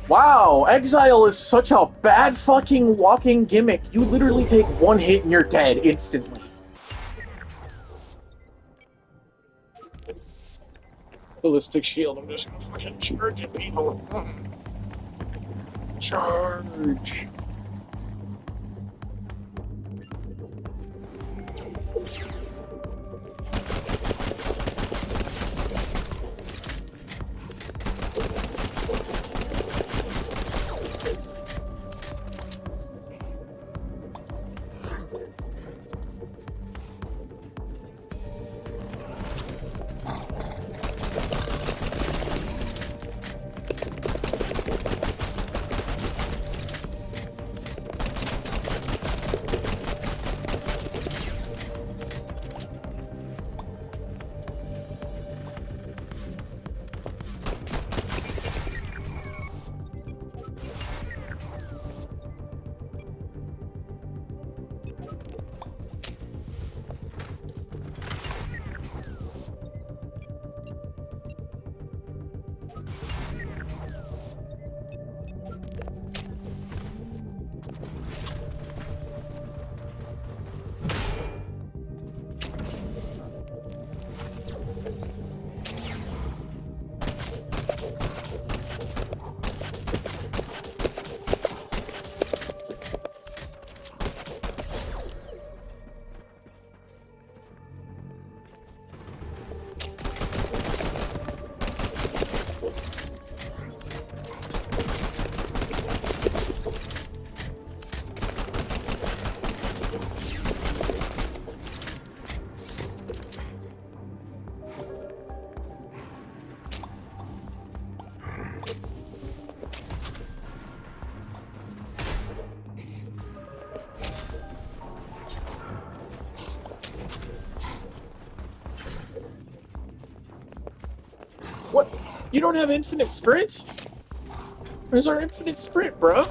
Wow, Exile is such a bad fucking walking gimmick. You literally take one hit and you're dead instantly. Ballistic shield, I'm just gonna fucking charge at people. Charge. What? You don't have infinite sprint? Where's our infinite sprint, bro?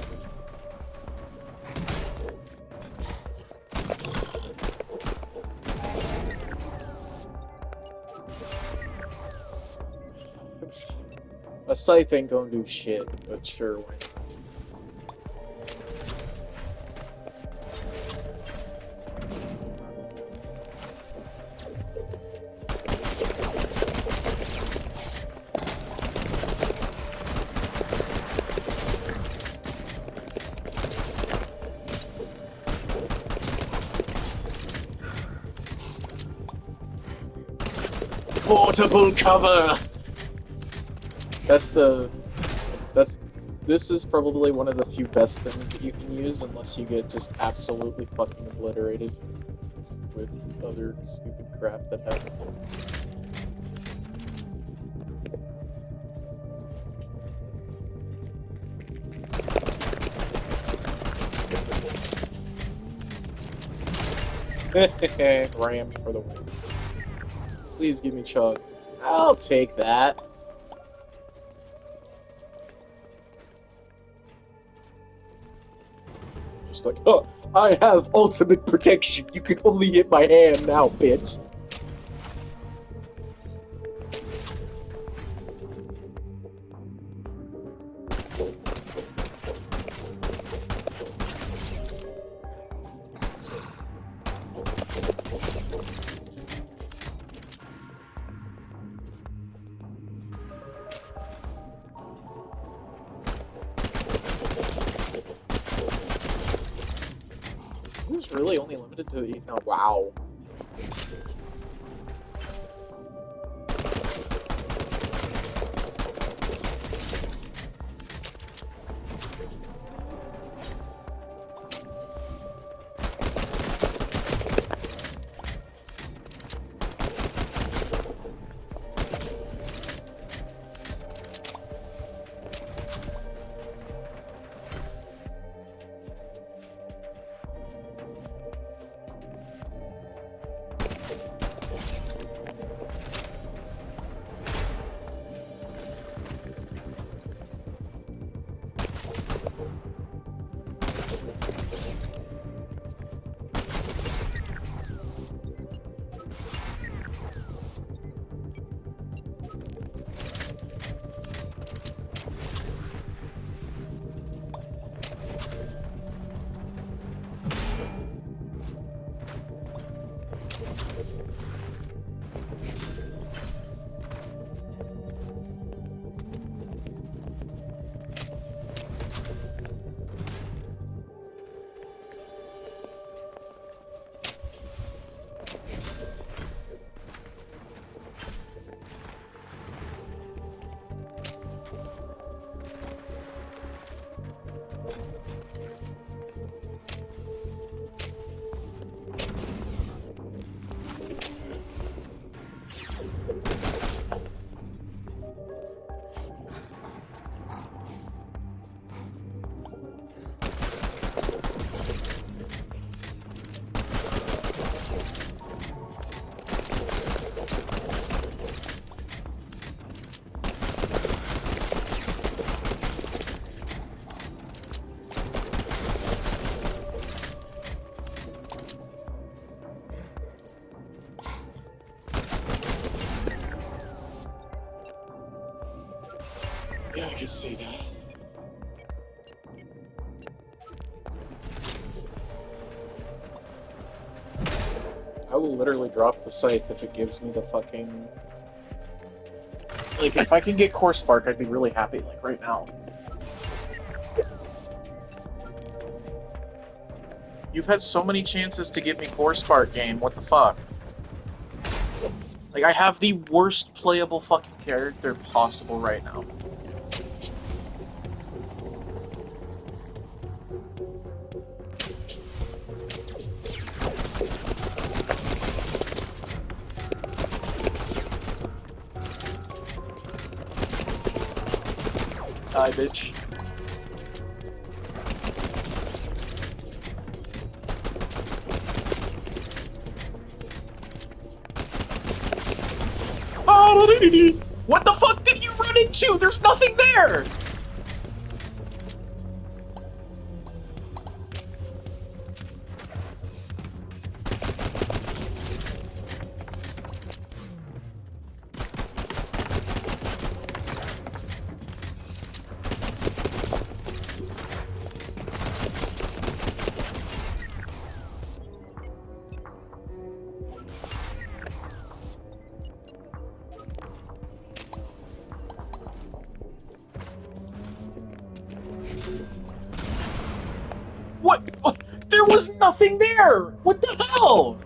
A scythe ain't gonna do shit, but sure, why not? Portable cover! That's the... That's... This is probably one of the few best things that you can use, unless you get just absolutely fucking obliterated with other stupid crap that happens. Rams for the win. Please give me chug. I'll take that. Just like, oh, I have ultimate protection. You can only hit my hand now, bitch. Is this really only limited to the... Oh, wow. Yeah, I can see that. I will literally drop the site if it gives me the fucking... Like, if I can get Core Spark, I'd be really happy, like, right now. You've had so many chances to get me Core Spark, game. What the fuck? Like, I have the worst playable fucking character possible right now. Die, bitch. What the fuck did you run into? There's nothing there! What? There was nothing there! What the hell?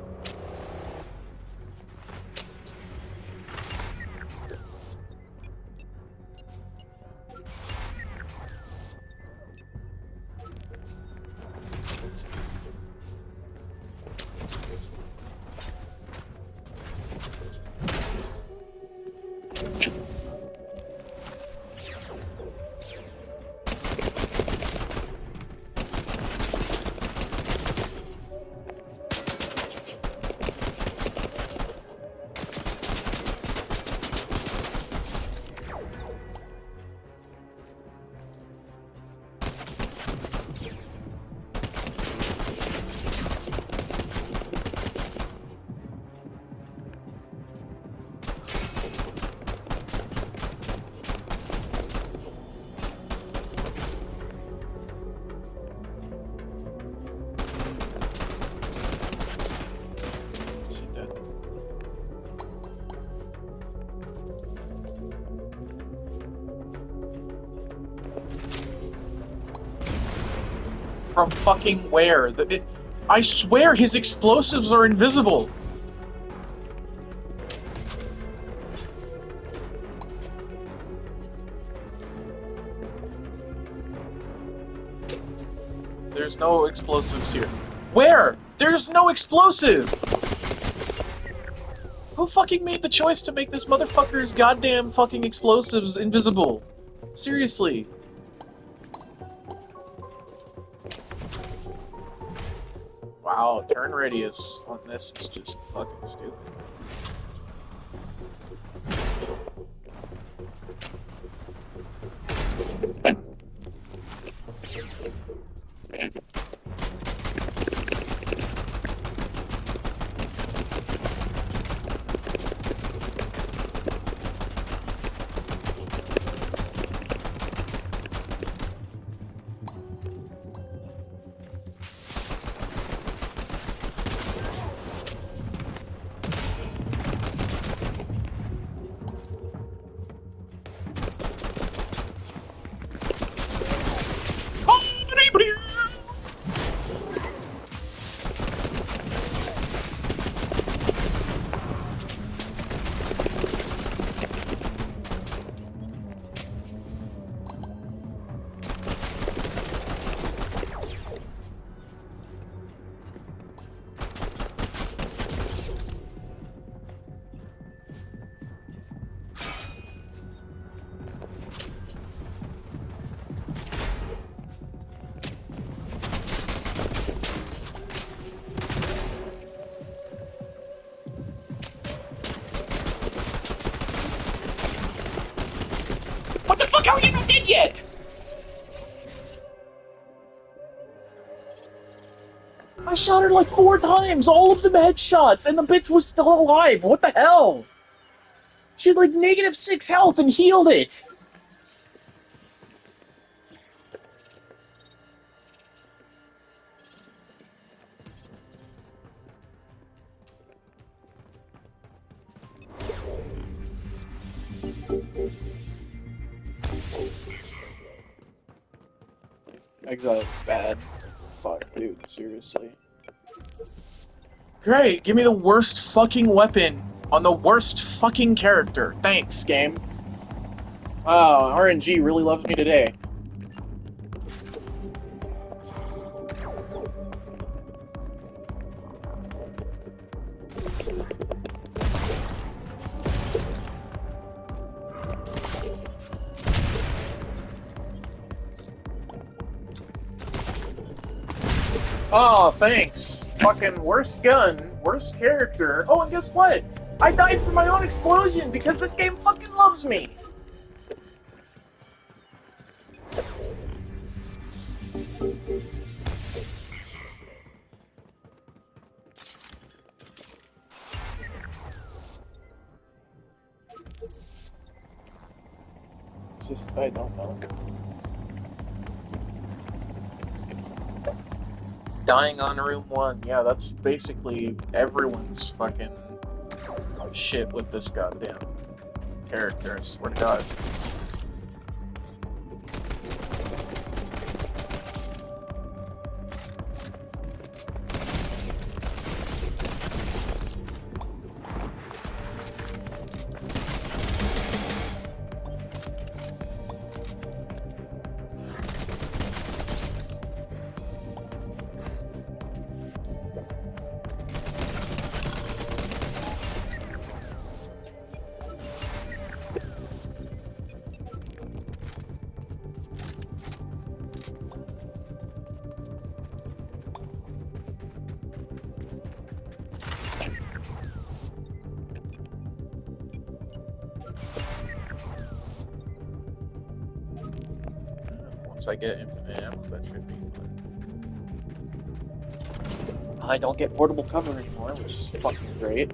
From fucking where? I swear his explosives are invisible! There's no explosives here. Where? There's no explosive! Who fucking made the choice to make this motherfucker's goddamn fucking explosives invisible? Seriously. Wow, turn radius on this is just fucking stupid. What the fuck? How are you not dead yet? I shot her like 4 times, all of them headshots, and the bitch was still alive. What the hell? She had like -6 health and healed it. Exile is bad. Fuck, dude, seriously. Great, give me the worst fucking weapon on the worst fucking character. Thanks, game. Wow, RNG really loves me today. Oh, thanks. Fucking worst gun, worst character. Oh, and guess what? I died from my own explosion because this game fucking loves me. It's just, I don't know. Dying on room 1, yeah, that's basically everyone's fucking shit with this goddamn character, I swear to God. Once I get infinite ammo, that should be fun. I don't get portable cover anymore, which is fucking great.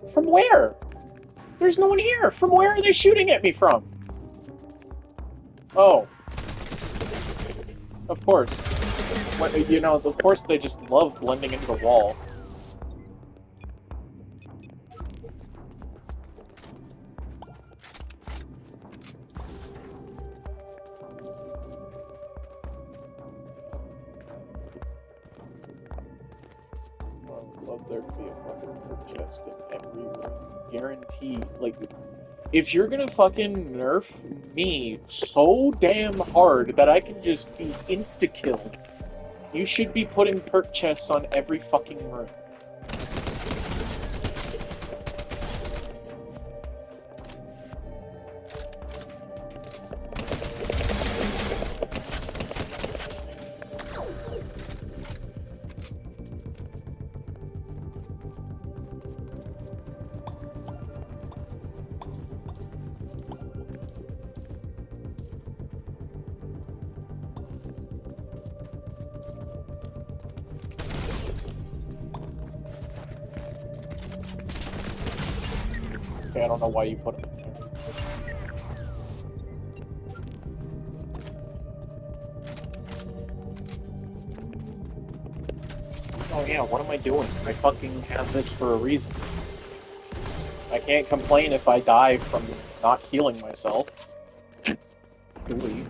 From where? There's no one here! From where are they shooting at me from? Oh. Of course. What, you know, of course they just love blending into the wall. I would love there to be a fucking perk chest in every room. Guaranteed. Like, if you're gonna fucking nerf me so damn hard that I can just be insta-killed, you should be putting perk chests on every fucking room. Okay, I don't know why you put it there. Oh yeah, what am I doing? I fucking have this for a reason. I can't complain if I die from not healing myself. Really?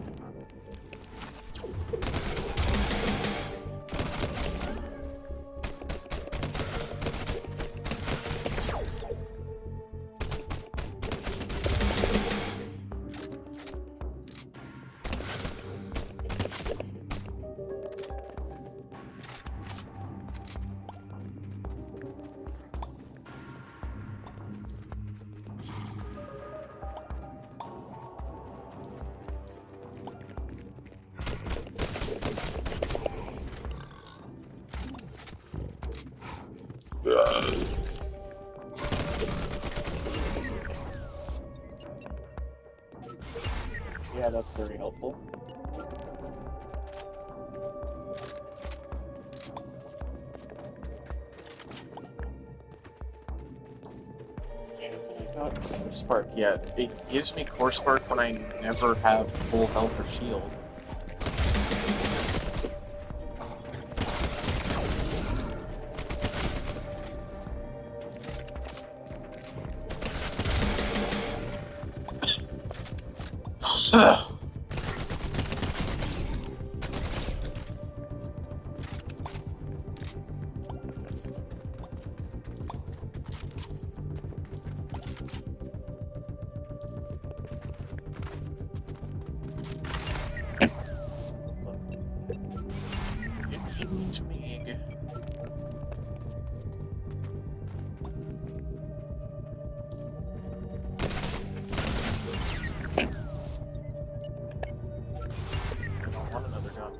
Yeah, that's very helpful. Yeah, I got Core Spark yet. It gives me Core Spark when I never have full health or shield. Infinite Meg. I don't want another gun.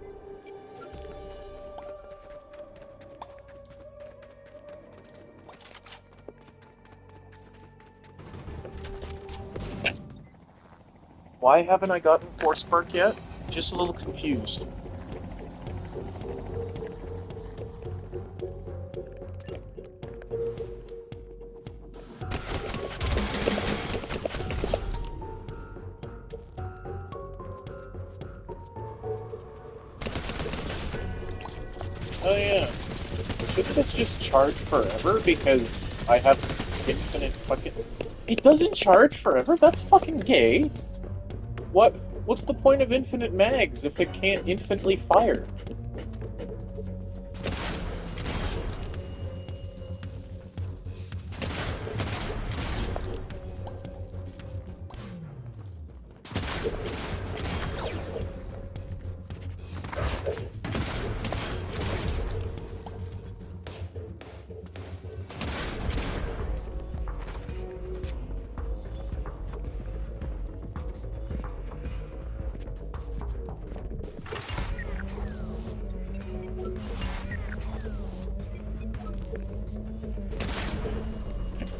Why haven't I gotten Core Spark yet? Just a little confused. Oh yeah. Shouldn't this just charge forever because I have infinite fucking... It doesn't charge forever? That's fucking gay. What's the point of infinite mags if it can't infinitely fire?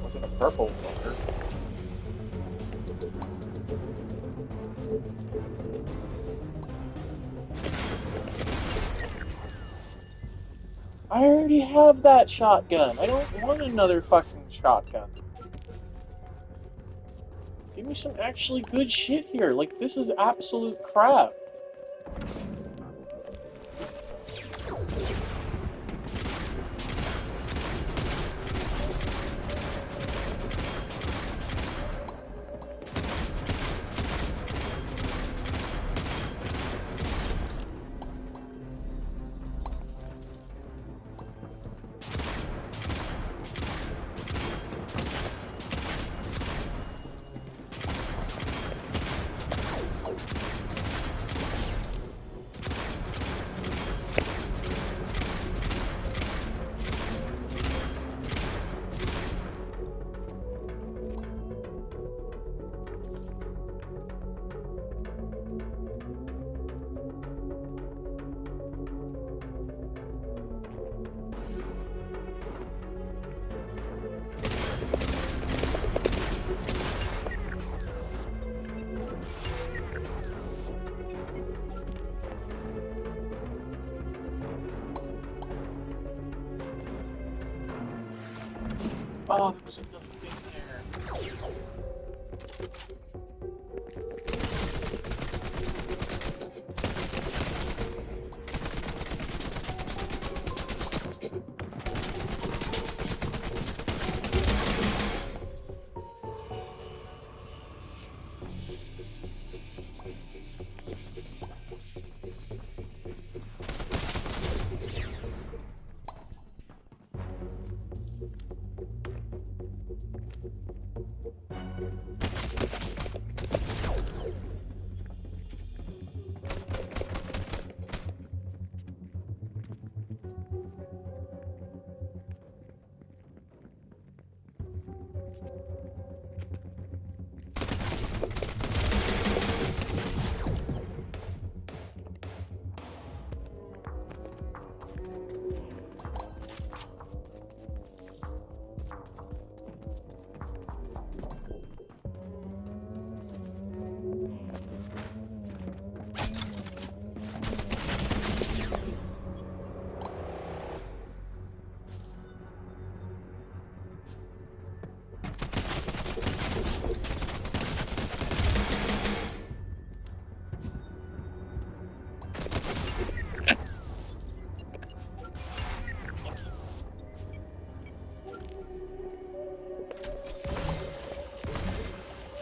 Wasn't a purple fucker. I already have that shotgun. I don't want another fucking shotgun. Give me some actually good shit here. Like, this is absolute crap. Oh, there was another thing there.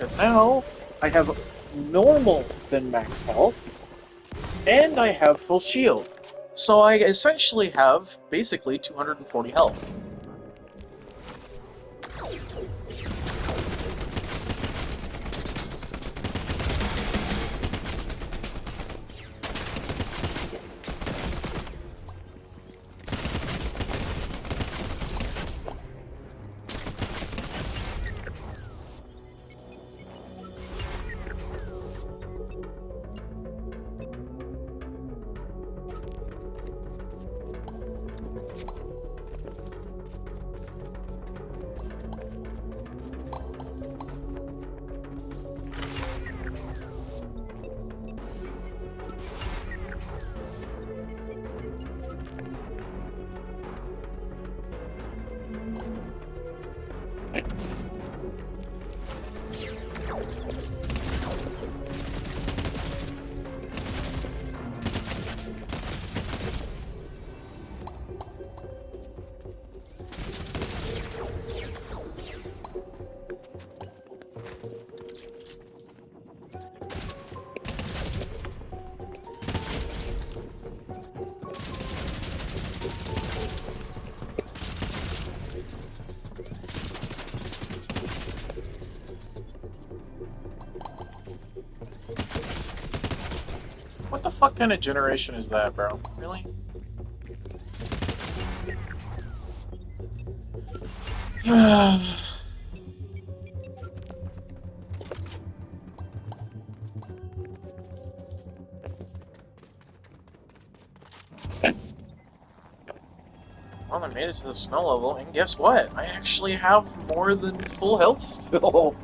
Because now I have normal than max health, and I have full shield. So I essentially have basically 240 health. What the fuck kind of generation is that, bro? Really? Well, I made it to the snow level, and guess what? I actually have more than full health still.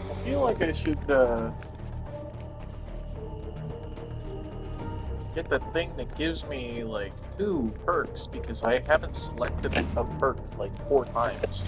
I feel like I should get the thing that gives me like 2 perks because I haven't selected a perk like 4 times.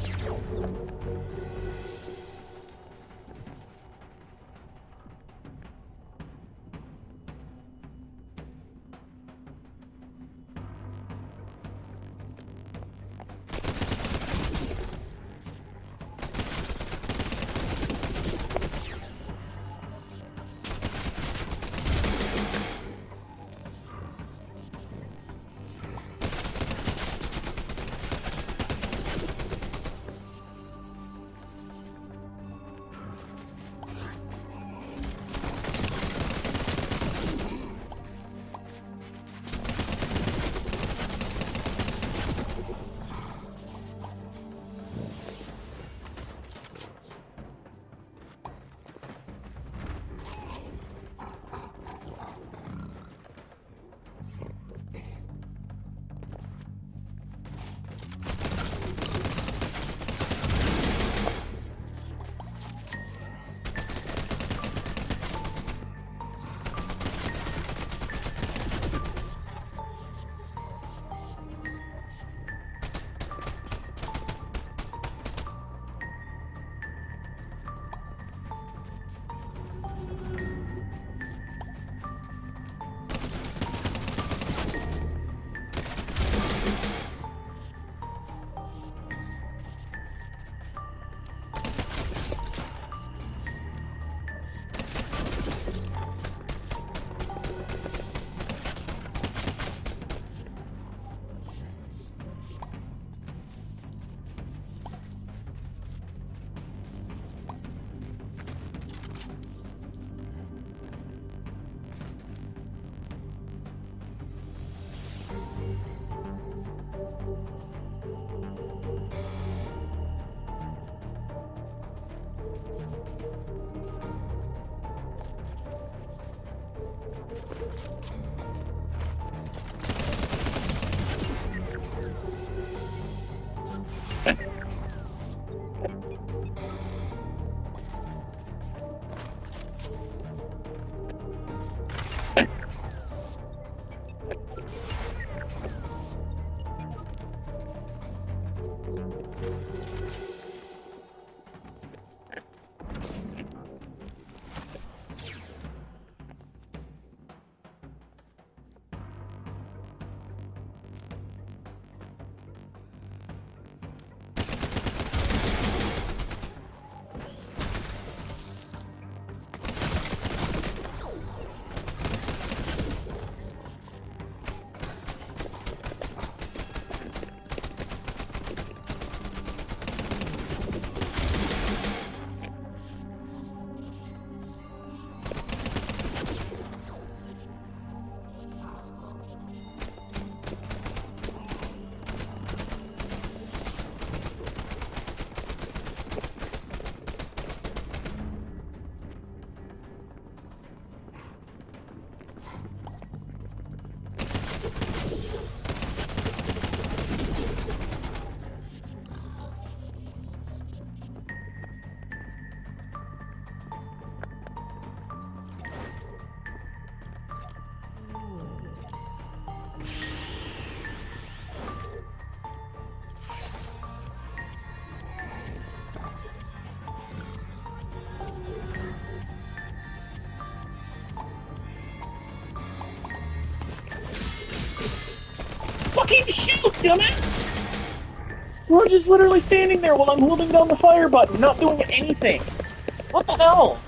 fucking shoot, dumbass! We're just literally standing there while I'm holding down the fire button, not doing anything. What the hell?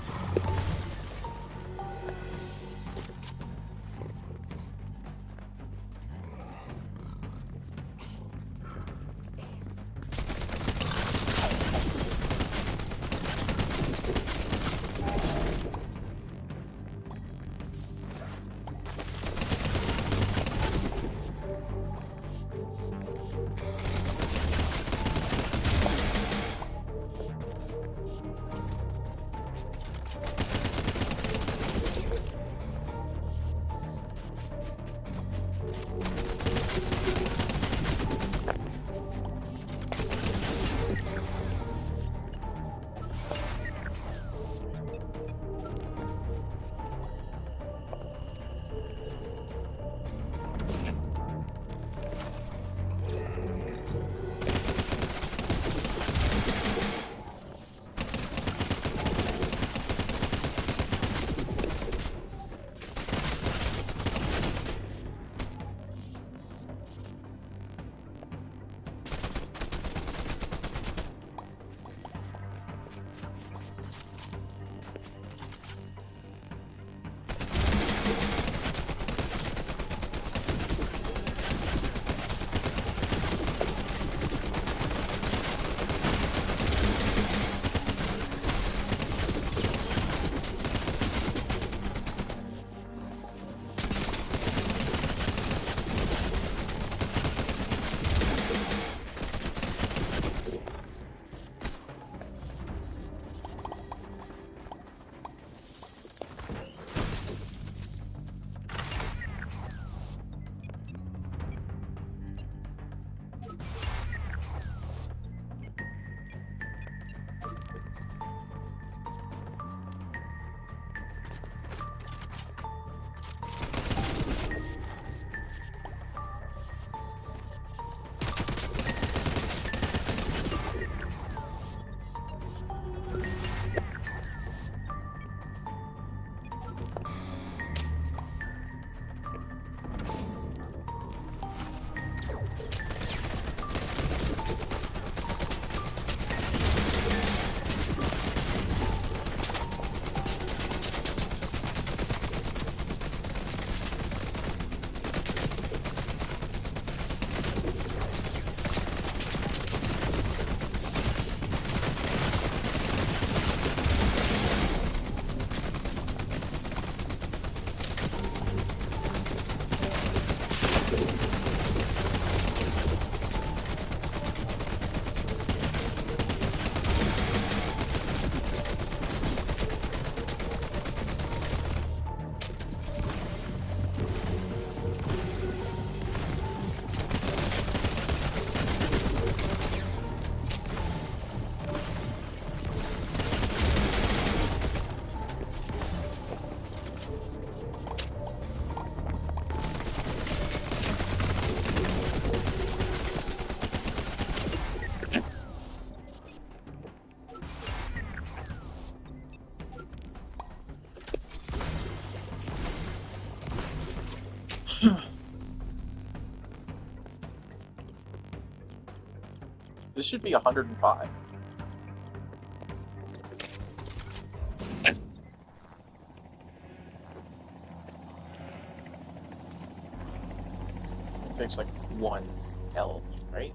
This should be 105. It takes like 1 health, right?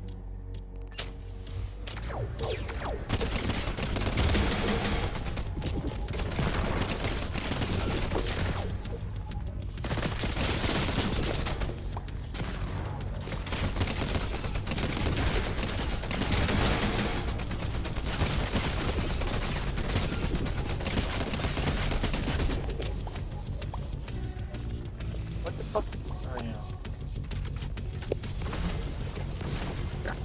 What the fuck? Oh, yeah.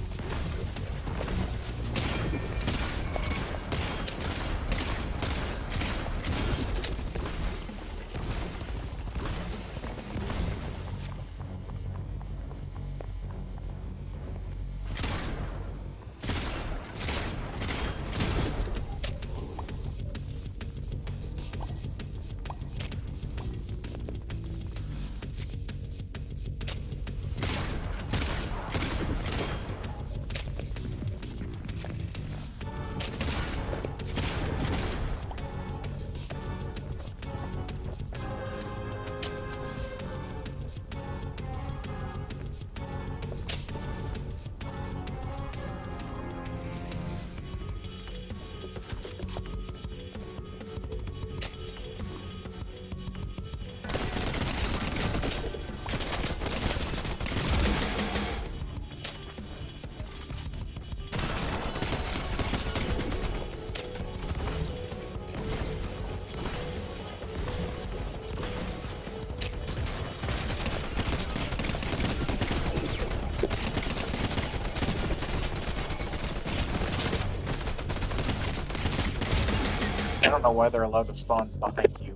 don't know why they're allowed to spawn behind you.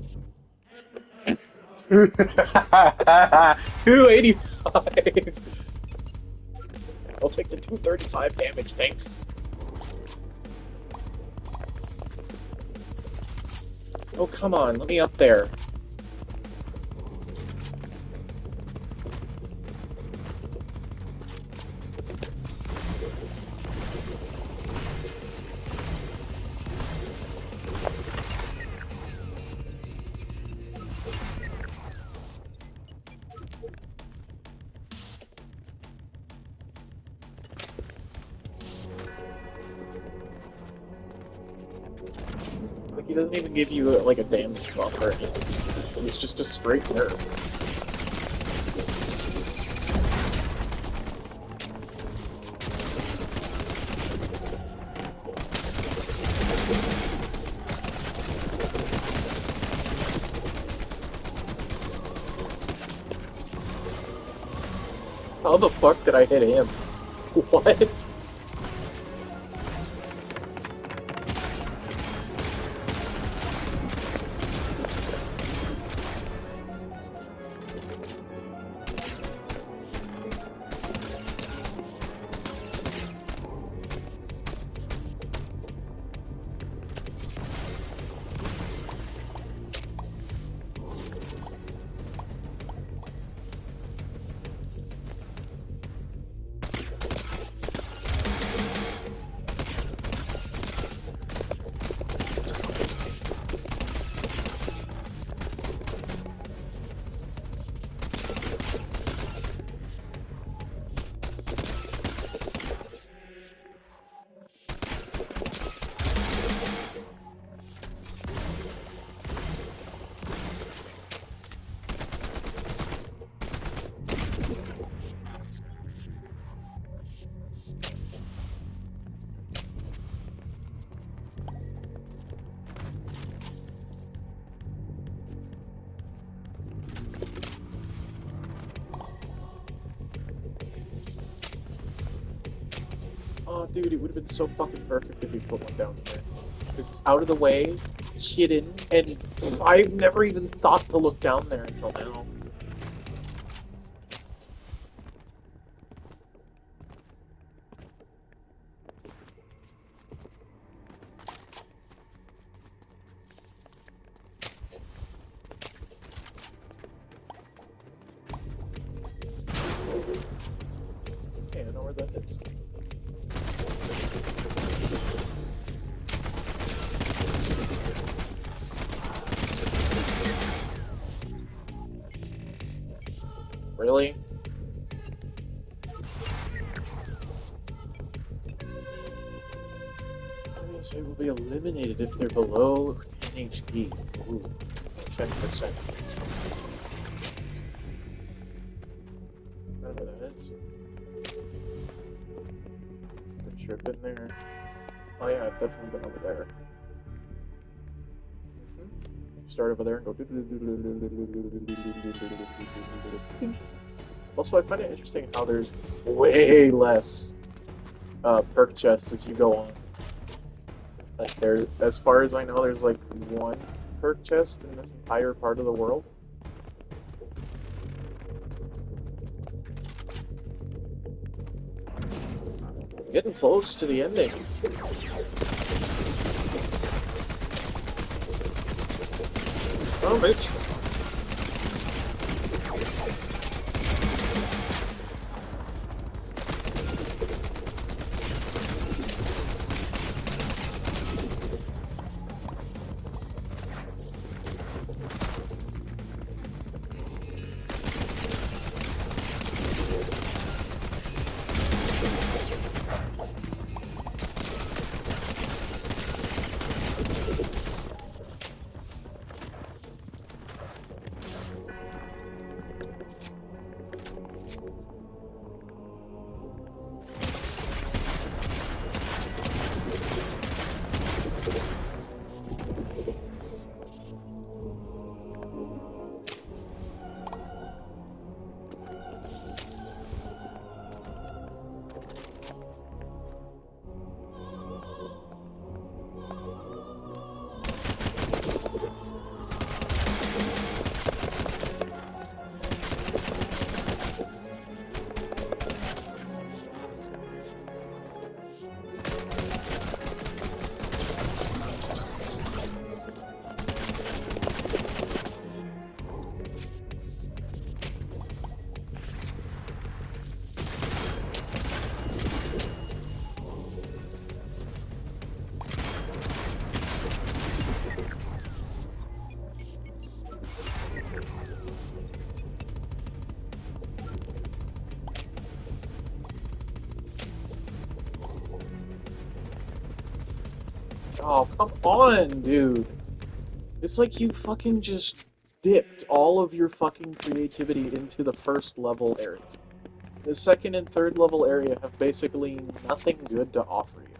285! I'll take the 235 damage, thanks. Oh, come on, let me up there. Like, he doesn't even give you, like, a damage buff or anything. It's just a straight nerf. How the fuck did I hit him? What? Oh, dude, it would have been so fucking perfect if we put one down there. Because it's out of the way, hidden, and I've never even thought to look down there until now. Okay, I know where that is. Really? So it will be eliminated if they're below 10 HP. Ooh, 10%. I don't know what that is. The trip in there. Oh yeah, I've definitely been over there. Start over there and go. Also, I find it interesting how there's way less perk chests as you go on. Like there, as far as I know, there's like one perk chest in this entire part of the world. Getting close to the ending. Oh, bitch. Oh, come on, dude. It's like you fucking just dipped all of your fucking creativity into the first level area. The second and third level area have basically nothing good to offer you.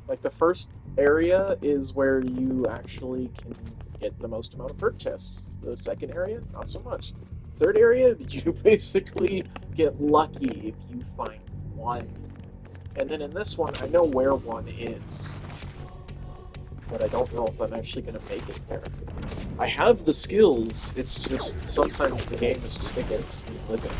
Like, the first area is where you actually can get the most amount of perk chests. The second area, not so much. Third area, you basically get lucky if you find one. And then in this one, I know where one is, but I don't know if I'm actually going to make it there. I have the skills, it's just sometimes the game is just against me living.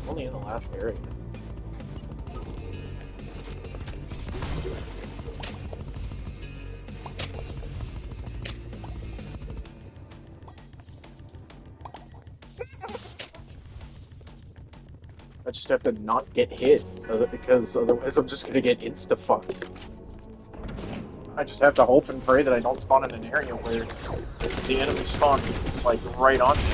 Only in the last area. I just have to not get hit, because otherwise I'm just gonna get insta-fucked. I just have to hope and pray that I don't spawn in an area where the enemy spawn, like, right on me.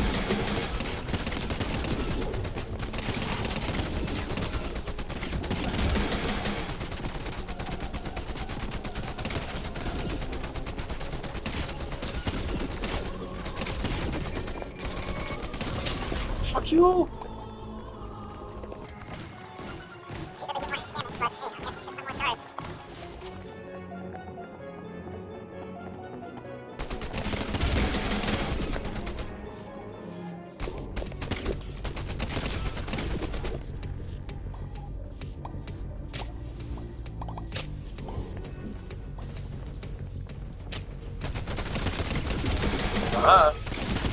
Fuck you!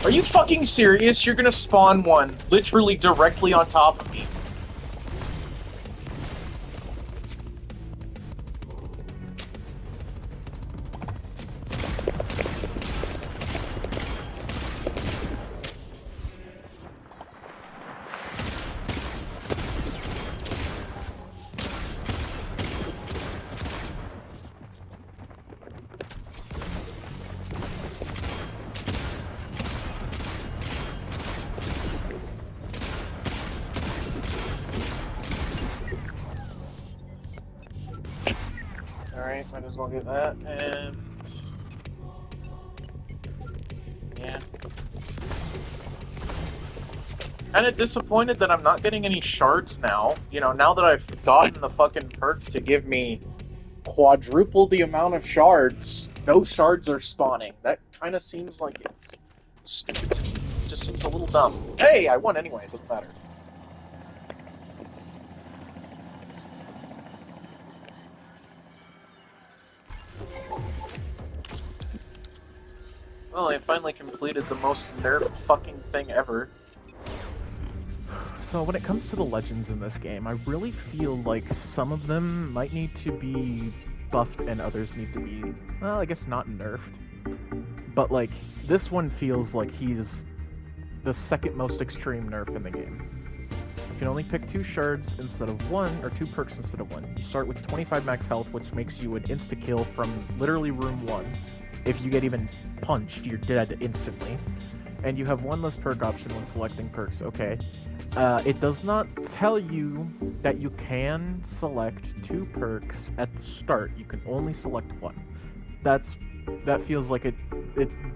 Are you fucking serious? You're gonna spawn one literally directly on top of me. Alright, might as well get that, and... yeah. Kinda disappointed that I'm not getting any shards now. You know, now that I've gotten the fucking perk to give me quadruple the amount of shards, no shards are spawning. That kinda seems like it's stupid to keep. It just seems a little dumb. Hey, I won anyway, it doesn't matter. Well, I finally completed the most nerd fucking thing ever. So when it comes to the legends in this game, I really feel like some of them might need to be buffed and others need to be, well, I guess not nerfed. But like, this one feels like he's the second most extreme nerf in the game. You can only pick 2 shards instead of 1, or 2 perks instead of 1. You start with 25 max health, which makes you an insta-kill from literally room 1. If you get even punched, you're dead instantly. And you have 1 less perk option when selecting perks, okay. It does not tell you that you can select 2 perks at the start. You can only select 1. That feels like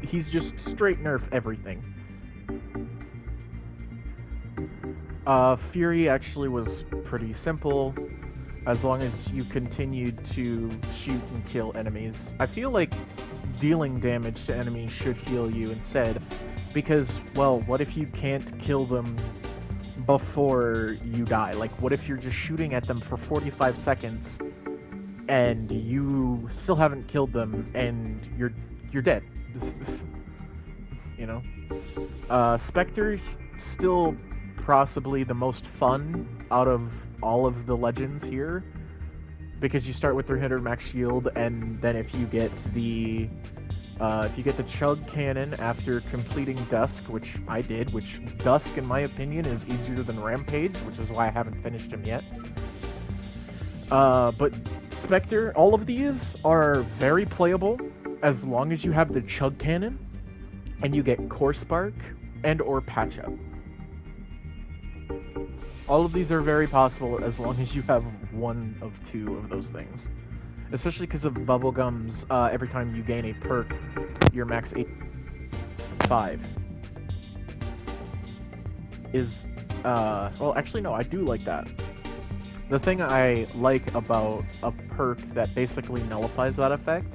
he's just straight nerf everything. Fury actually was pretty simple, as long as you continued to shoot and kill enemies. I feel like dealing damage to enemies should heal you instead, because, well, what if you can't kill them before you die? Like, what if you're just shooting at them for 45 seconds, and you still haven't killed them, and you're dead? You know? Spectre, still possibly the most fun out of all of the legends here, because you start with 300 max shield, and then if you get the chug cannon after completing Dusk, which I did, which Dusk in my opinion is easier than Rampage, which is why I haven't finished him yet. But Spectre, all of these are very playable as long as you have the chug cannon and you get Core Spark and or Patch Up. All of these are very possible as long as you have 1 of 2 of those things. Especially because of Bubblegum's, every time you gain a perk, your max 5 is, well, actually no, I do like that. The thing I like about a perk that basically nullifies that effect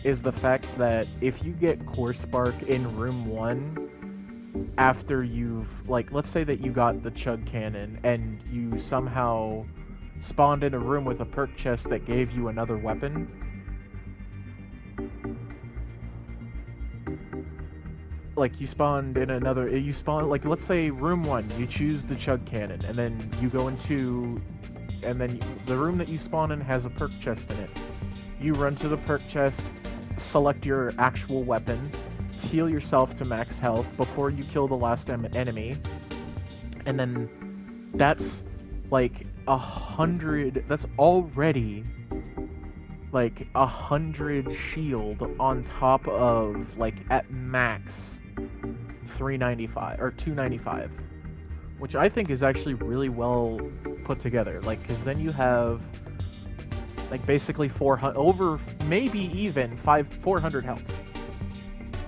is the fact that if you get Core Spark in room 1, after you've, like, let's say that you got the chug cannon and you somehow spawned in a room with a perk chest that gave you another weapon, like, you spawned in another, like, let's say room 1, you choose the chug cannon, and then you go into, and then the room that you spawn in has a perk chest in it. You run to the perk chest, select your actual weapon, heal yourself to max health before you kill the last enemy, and then that's like 100, that's already like 100 shield on top of, like, at max 395 or 295, which I think is actually really well put together. Like, because then you have like basically 400, over maybe even 400 health,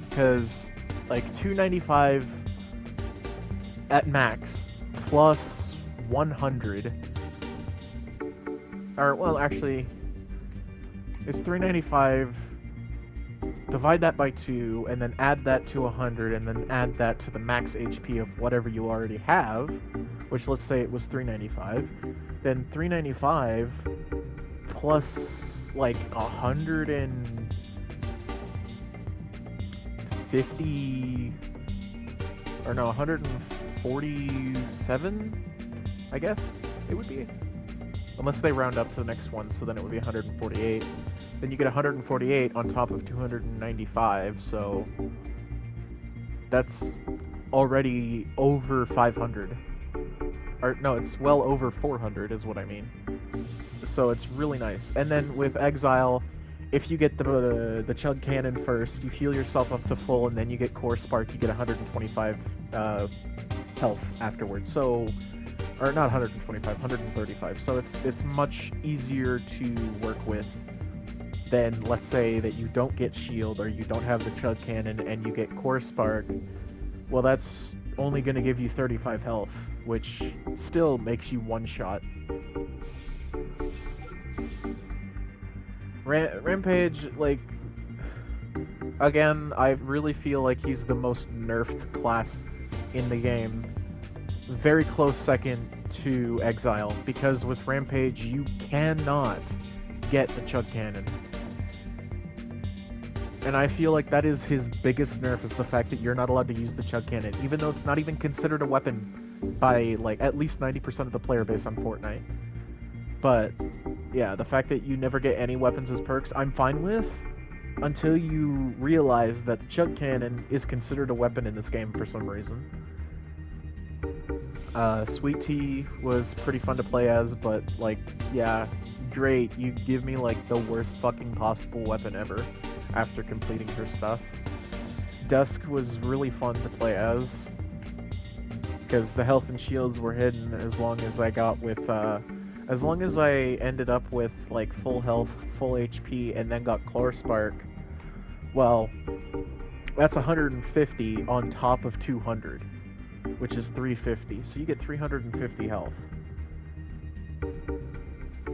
because like 295 at max plus 100, or, well, actually it's 395, divide that by 2, and then add that to 100, and then add that to the max HP of whatever you already have, which, let's say it was 395, then 395 plus like 150, or no, 147, I guess it would be, unless they round up to the next one, so then it would be 148. Then you get 148 on top of 295, so that's already over 500. Or, no, it's well over 400 is what I mean. So it's really nice. And then with Exile, if you get the chug cannon first, you heal yourself up to full, and then you get Core Spark, you get 125 health afterwards. So, or not 125, 135. So it's much easier to work with than, let's say that you don't get shield, or you don't have the chug cannon and you get Core Spark. Well, that's only going to give you 35 health, which still makes you one shot. Rampage, like, again, I really feel like he's the most nerfed class in the game. Very close second to Exile, because with Rampage you cannot get the chug cannon. And I feel like that is his biggest nerf, is the fact that you're not allowed to use the chug cannon, even though it's not even considered a weapon. by like at least 90% of the player base on Fortnite. But yeah, the fact that you never get any weapons as perks, I'm fine with, until you realize that the chug cannon is considered a weapon in this game for some reason. Sweet Tea was pretty fun to play as, but like, yeah, great, you give me like the worst fucking possible weapon ever after completing her stuff. Dusk was really fun to play as, because the health and shields were hidden as long as I ended up with like full health, full HP, and then got Chlor Spark. Well, that's 150 on top of 200, which is 350. So you get 350 health.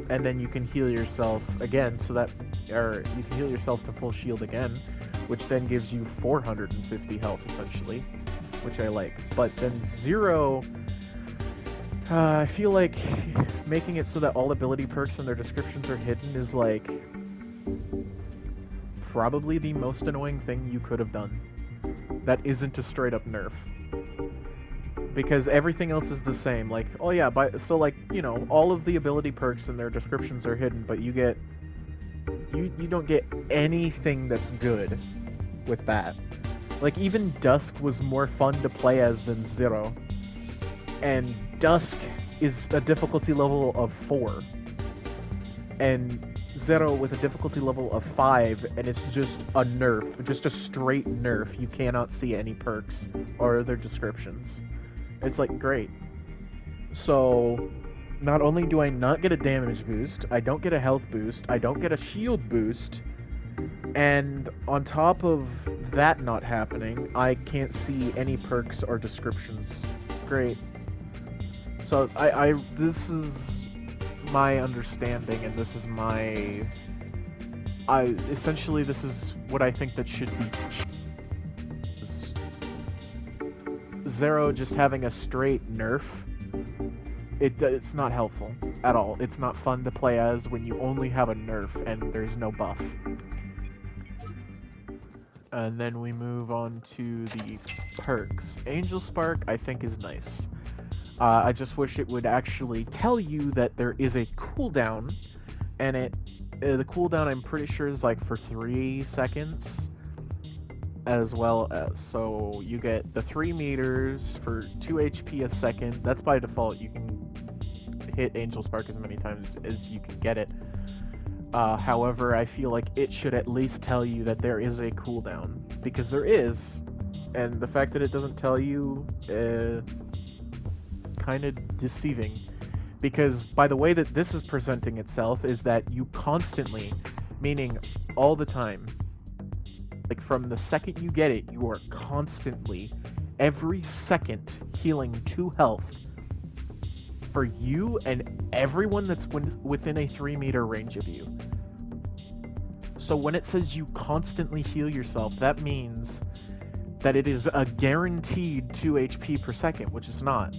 And then you can heal yourself again, or you can heal yourself to full shield again, which then gives you 450 health essentially, which I like. But then Zero, I feel like making it so that all ability perks and their descriptions are hidden is like probably the most annoying thing you could have done. That isn't a straight up nerf. Because everything else is the same. Like, oh yeah, so like, you know, all of the ability perks and their descriptions are hidden, but you don't get anything that's good with that. Like, even Dusk was more fun to play as than Zero. And Dusk is a difficulty level of 4. And Zero with a difficulty level of 5, and it's just a nerf. Just a straight nerf. You cannot see any perks or their descriptions. It's like, great. So, not only do I not get a damage boost, I don't get a health boost, I don't get a shield boost, and on top of that not happening, I can't see any perks or descriptions. Great. So, this is my understanding, and this is essentially this is what I think that should be. Zero just having a straight nerf, it's not helpful at all. It's not fun to play as when you only have a nerf and there's no buff. And then we move on to the perks. Angel Spark, I think, is nice. I just wish it would actually tell you that there is a cooldown, and the cooldown I'm pretty sure is like for 3 seconds. As well as, so you get the 3 meters for 2 HP a second. That's by default. You can hit Angel Spark as many times as you can get it. However, I feel like it should at least tell you that there is a cooldown, because there is, and the fact that it doesn't tell you, kind of deceiving. Because by the way that this is presenting itself is that you constantly, meaning all the time, like from the second you get it, you are constantly, every second, healing 2 health for you and everyone that's within a 3 meter range of you. So when it says you constantly heal yourself, that means that it is a guaranteed 2 HP per second, which is not.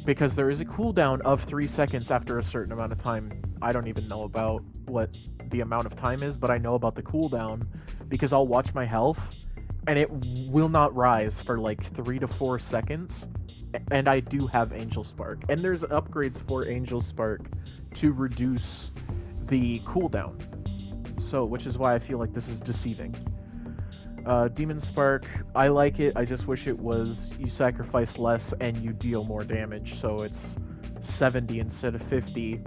Because there is a cooldown of 3 seconds after a certain amount of time. I don't even know about what the amount of time is, but I know about the cooldown because I'll watch my health and it will not rise for like 3 to 4 seconds, and I do have Angel Spark, and there's upgrades for Angel Spark to reduce the cooldown, so which is why I feel like this is deceiving. Demon Spark, I like it, I just wish it was you sacrifice less and you deal more damage, so it's 70 instead of 50.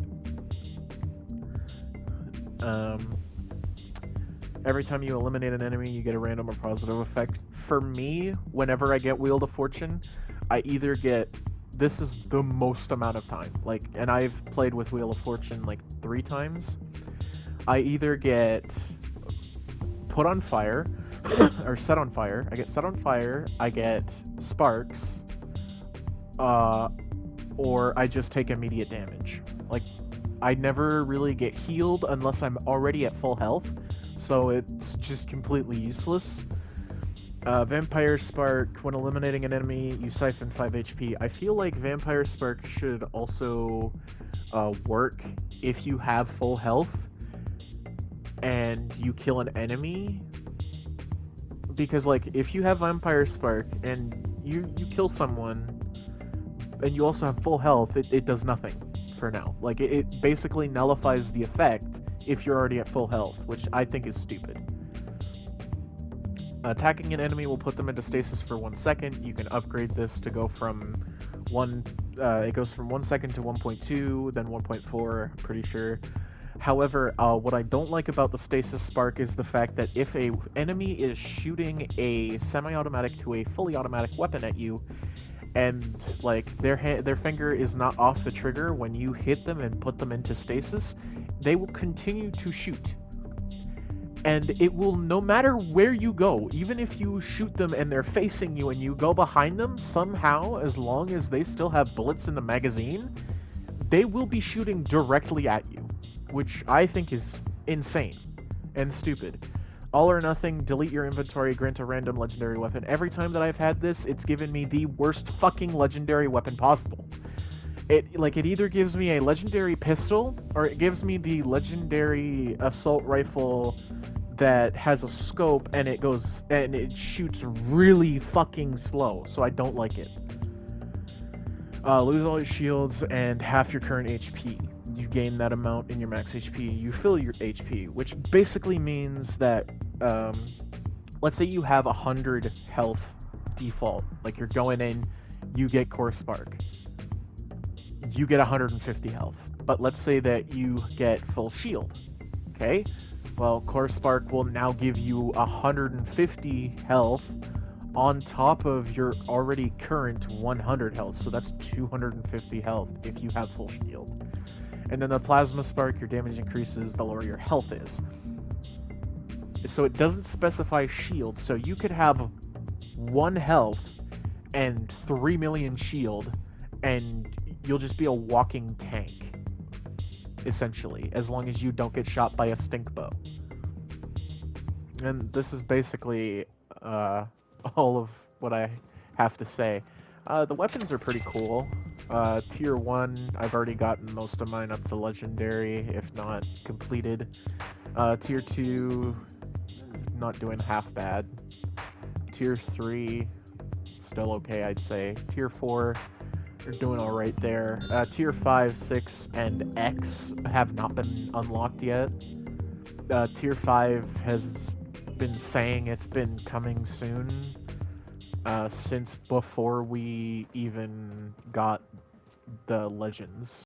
Every time you eliminate an enemy, you get a random or positive effect. For me, whenever I get Wheel of Fortune, I either get... This is the most amount of time. Like, and I've played with Wheel of Fortune like 3 times. I either get put on fire, or set on fire. I get set on fire, I get sparks, or I just take immediate damage. Like, I never really get healed unless I'm already at full health, so it's just completely useless. Vampire Spark, when eliminating an enemy, you siphon 5 HP. I feel like Vampire Spark should also work if you have full health and you kill an enemy. Because, like, if you have Vampire Spark and you kill someone, and you also have full health, it does nothing for now. Like it basically nullifies the effect if you're already at full health, which I think is stupid. Attacking an enemy will put them into stasis for 1 second. You can upgrade this to go from it goes from 1 second to 1.2, then 1.4, I'm pretty sure. However, what I don't like about the stasis spark is the fact that if a enemy is shooting a semi-automatic to a fully automatic weapon at you, and like their finger is not off the trigger when you hit them and put them into stasis, they will continue to shoot. And it will, no matter where you go, even if you shoot them and they're facing you and you go behind them, somehow, as long as they still have bullets in the magazine, they will be shooting directly at you, which I think is insane and stupid. All or nothing, delete your inventory, grant a random legendary weapon. Every time that I've had this, it's given me the worst fucking legendary weapon possible. It either gives me a legendary pistol, or it gives me the legendary assault rifle that has a scope and it shoots really fucking slow, so I don't like it. Lose all your shields and half your current HP. You gain that amount in your max HP. You fill your HP, which basically means that, let's say you have 100 health default. Like, you're going in, you get Core Spark. You get 150 health. But let's say that you get full shield. Okay? Well, Core Spark will now give you 150 health on top of your already current 100 health. So that's 250 health if you have full shield. And then the Plasma Spark, your damage increases the lower your health is. So it doesn't specify shield, so you could have 1 health and 3 million shield, and you'll just be a walking tank, essentially, as long as you don't get shot by a stink bow. And this is basically all of what I have to say. The weapons are pretty cool. Tier 1, I've already gotten most of mine up to legendary, if not completed. Tier 2, not doing half bad. Tier 3, still okay, I'd say. Tier 4, you're doing alright there. Tier 5, 6, and X have not been unlocked yet. Tier 5 has been saying it's been coming soon, since before we even got the legends.